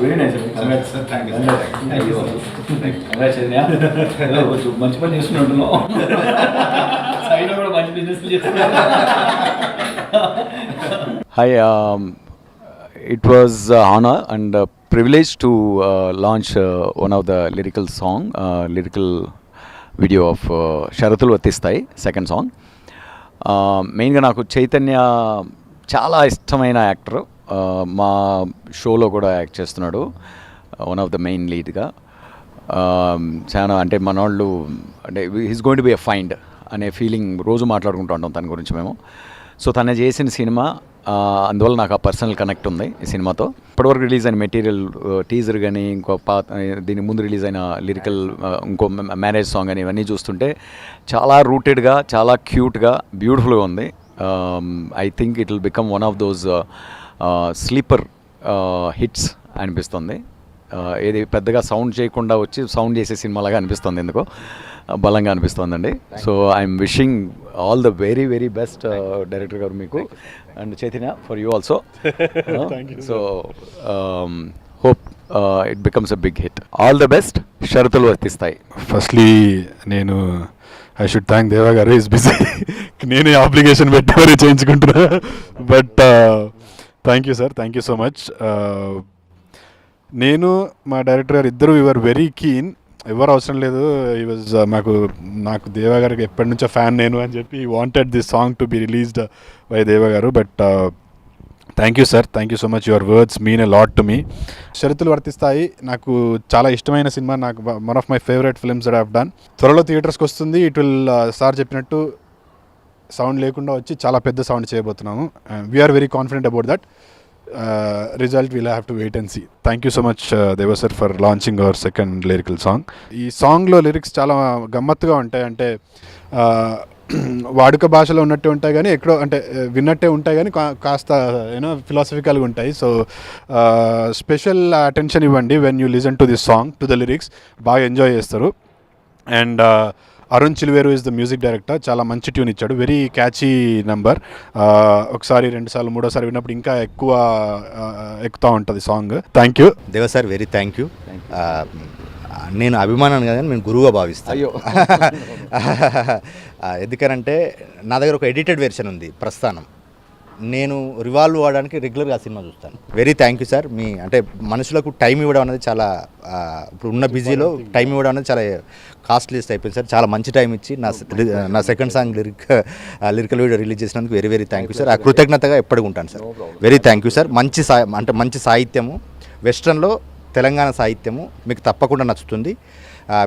Very nice కొంచెం మంచి పని చేస్తున్నట్టున్నాం సైడ్ కూడా మంచి బిజినెస్ చేస్తున్నాం. Hi, it was honor and privilege to launch one of the lyrical video of Sharathulu Vattistayi, second song. మెయిన్గా నాకు చైతన్య చాలా ఇష్టమైన యాక్టర్, మా షోలో కూడా యాక్ట్ చేస్తున్నాడు, వన్ ఆఫ్ ద మెయిన్ లీడ్గా. చాలా అంటే మన వాళ్ళు అంటే he's going to be a find అనే ఫీలింగ్ రోజు మాట్లాడుకుంటూ ఉంటాం తన గురించి మేము. సో తను చేసిన సినిమా, అందువల్ల నాకు ఆ పర్సనల్ కనెక్ట్ ఉంది ఈ సినిమాతో. ఇప్పటివరకు రిలీజ్ అయిన మెటీరియల్, టీజర్ కానీ ఇంకో దీనికి ముందు రిలీజ్ అయిన లిరికల్ ఇంకో మ్యారేజ్ సాంగ్ అని ఇవన్నీ చూస్తుంటే చాలా రూటెడ్గా, చాలా క్యూట్గా, బ్యూటిఫుల్గా ఉంది. I think it will become one of those sleeper hits అనిపిస్తుంది. ఏది పెద్దగా సౌండ్ చేయకుండా వచ్చి సౌండ్ చేసే సినిమాలాగా అనిపిస్తుంది, ఎందుకో బలంగా అనిపిస్తుందండి. So I'm wishing all the very very best director గారు మీకు and Chaitanya for you also. So hope it becomes a big hit. All the best. షరతులు వర్తిస్తాయి. ఫస్ట్లీ నేను ఐ షుడ్ థ్యాంక్ దేవా గారు, ఈజ్ బిజీ. నేనే అప్లికేషన్ పెట్టి మరీ చేయించుకుంటున్నా. But thank you sir, thank you so much. నేను మా డైరెక్టర్ గారు ఇద్దరు యూఆర్ వెరీ కీన్. ఎవరు అవసరం లేదు, ఈ వాజ్ నాకు దేవా గారికి ఎప్పటి నుంచో ఫ్యాన్ నేను అని చెప్పి wanted this song to be released by Deva garu. But thank you sir, thank you so much. Your words mean a lot to me. షరతులు వర్తిస్తాయి నాకు చాలా ఇష్టమైన సినిమా, నాకు one of my favourite films that I have done. త్వరలో థియేటర్స్కి వస్తుంది. ఇట్ విల్ సార్ చెప్పినట్టు సౌండ్ లేకుండా వచ్చి చాలా పెద్ద సౌండ్ చేయబోతున్నాము. We're very confident about that. Result will have to wait and see. Thank you so much దేవా sir for launching hour second lyrical song. ఈ సాంగ్లో లిరిక్స్ చాలా గమ్మత్తుగా ఉంటాయి. అంటే వాడుక భాషలో ఉన్నట్టు ఉంటాయి కానీ ఎక్కడో అంటే విన్నట్టే ఉంటాయి కానీ కాస్త యూనో ఫిలాసఫికల్గా ఉంటాయి. సో స్పెషల్ అటెన్షన్ ఇవ్వండి when you listen to this song, to the lyrics. బాగా ఎంజాయ్ చేస్తారు. And Arun Chilveru is the music director. చాలా మంచి ట్యూన్ ఇచ్చాడు, వెరీ క్యాచీ నెంబర్. ఒకసారి, రెండుసార్లు, మూడోసారి విన్నప్పుడు ఇంకా ఎక్కుతూ ఉంటుంది సాంగ్. థ్యాంక్ యూ దేవా సార్, వెరీ థ్యాంక్ యూ. నేను అభిమానాన్ని కానీ నేను గురువుగా భావిస్తాను. అయ్యో ఎందుకనంటే నా దగ్గర ఒక ఎడిటెడ్ వెర్షన్ ఉంది ప్రస్థానం. నేను రివాల్వ్ అవ్వడానికి రెగ్యులర్గా ఆ సినిమా చూస్తాను. Very thank you sir. మీ అంటే మనుషులకు టైం ఇవ్వడం అనేది చాలా, ఇప్పుడు ఉన్న బిజీలో టైం ఇవ్వడం అనేది చాలా కాస్ట్లీస్ట్ అయిపోయింది సార్. చాలా మంచి టైం ఇచ్చి నా second song lyrical video release చేసినందుకు very very thank you sir. ఆ కృతజ్ఞతగా ఎప్పటికి ఉంటాను sir. Very thank you sir. మంచి సాహిత్యము, వెస్ట్రన్లో తెలంగాణ సాహిత్యము మీకు తప్పకుండా నచ్చుతుంది.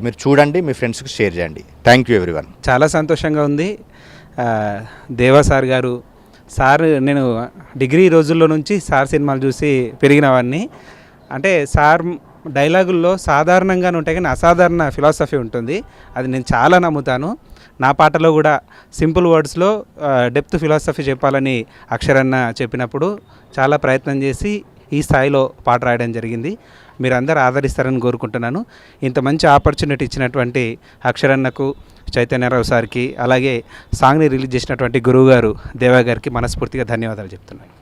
మీరు చూడండి, మీ ఫ్రెండ్స్కి షేర్ చేయండి. Thank you everyone. చాలా సంతోషంగా ఉంది. దేవా సార్ గారు, సార్ నేను డిగ్రీ రోజుల్లో నుంచి సార్ సినిమాలు చూసి పెరిగినవాడిని. అంటే సార్ డైలాగుల్లో సాధారణంగానే ఉంటాయి కానీ అసాధారణ ఫిలాసఫీ ఉంటుంది, అది నేను చాలా నమ్ముతాను. నా పాటలో కూడా సింపుల్ వర్డ్స్లో డెప్త్ ఫిలాసఫీ చెప్పాలని అక్షరన్న చెప్పినప్పుడు చాలా ప్రయత్నం చేసి ఈ స్థాయిలో పాట రాయడం జరిగింది. మీరందరూ ఆదరిస్తారని కోరుకుంటున్నాను. ఇంత మంచి ఆపర్చునిటీ ఇచ్చినటువంటి అక్షరన్నకు, చైతన్యరావు సార్కి, అలాగే సాంగ్ని రిలీజ్ చేసినటువంటి గురువు గారు దేవా గారికి మనస్ఫూర్తిగా ధన్యవాదాలు చెప్తున్నాను.